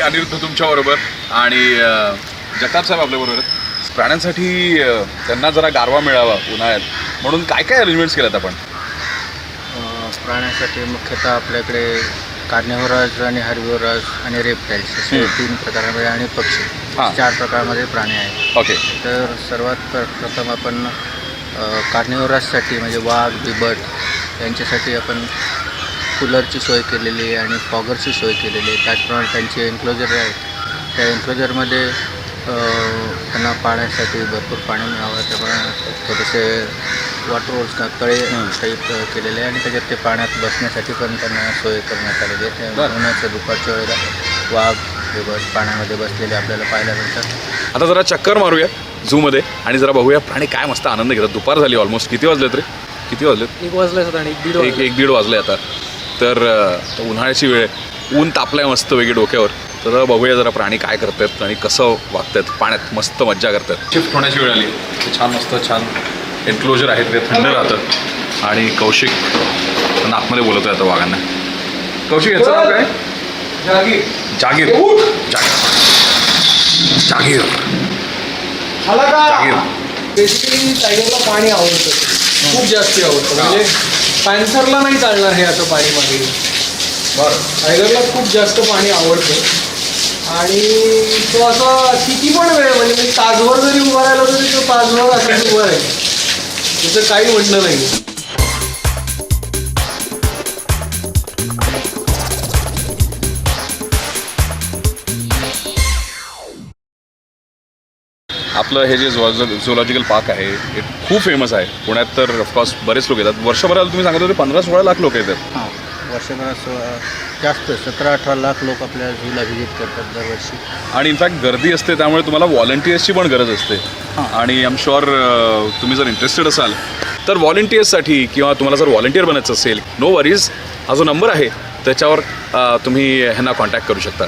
अनिरुद्ध तुमच्याबरोबर आणि जगताप साहेब आपल्याबरोबर आहेत. प्राण्यांसाठी त्यांना जरा गारवा मिळावा उन्हाळ्यात म्हणून काय काय अरेंजमेंट्स केल्यात आपण? प्राण्यासाठी मुख्यतः आपल्याकडे कार्निव्होरस आणि हर्बिव्होरस आणि रेप्टाइल्स असे 3 प्रकारामध्ये आणि पक्षी 4 प्रकारामध्ये प्राणी आहेत. ओके. तर सर्वात प्रथम आपण कार्निव्होरससाठी म्हणजे वाघ, बिबट यांच्यासाठी आपण कूलरची सोय केलेली आहे आणि फॉगरची सोय केलेली आहे. त्याचप्रमाणे त्यांचे एन्क्लोजर आहे, त्या एन्क्लोजरमध्ये त्यांना पाण्यासाठी भरपूर पाणी मिळावं त्याप्रमाणे थोडेसे वॉटर होल्स तळे टाईप केलेले आहे आणि त्याच्यात ते पाण्यात बसण्यासाठी पण त्यांना सोय करण्यात आलेली आहे. त्या उन्हाच्या दुपारच्या वेळेला वाघ, बिबट पाण्यामध्ये बसलेले आपल्याला पाहायला मिळतात. आता जरा चक्कर मारूया झूमध्ये आणि जरा बघूया प्राणी काय मस्त आनंद घेतात. दुपार झाली ऑलमोस्ट. किती वाजलेत रे? किती वाजलेत? 1 वाजले आणि 1-1:30 वाजले आता. तर उन्हाळ्याची वेळ, ऊन तापलाय मस्त वेगळी डोक्यावर. तर बघूया जरा प्राणी काय करतात आणि कसं वागतात पाण्यात. मस्त मज्जा करतात. शिफ्ट होण्याची वेळ आली. छान मस्त छान एन्क्लोजर आहे, ते थंड राहतं आणि कौशिक त्यांना आतमध्ये बोलतो आहे आता वाघांना. कौशिक याचं नाव काय? जागीर. जागीर जागीर जागीर. बेसिकली टायगरला पाणी आवडतं, खूप जास्ती आवडतं. म्हणजे पॅन्थरला नाही चालणार हे असं पाणी मागे. बरं. टायगरला खूप जास्त पाणी आवडतं आणि तो असा किती पण वेळ म्हणजे मी तासभर जरी उभा राहिला तरी तो तासभर असं उभा राहील, त्याचं काही म्हणणं नाही. आपलं हे जे झुलॉजिकल पार्क आहे हे खूप फेमस आहे पुण्यात. तर ऑफकोर्स बरेच लोक येतात. वर्षभराला तुम्ही सांगत होते 15-16 लाख लोक येतात. हां, वर्षभरात जास्त 17-18 लाख लोक आपल्या झूला व्हिजिट करतात दरवर्षी. आणि इनफॅक्ट गर्दी असते त्यामुळे तुम्हाला व्हॉलंटियर्सची पण गरज असते. आणि आय एम शुअर तुम्ही जर इंटरेस्टेड असाल तर व्हॉलंटियर्ससाठी किंवा तुम्हाला जर व्हॉलंटियर बनायचं असेल, नो वरीज, हा जो नंबर आहे त्याच्यावर तुम्ही ह्यांना कॉन्टॅक्ट करू शकता.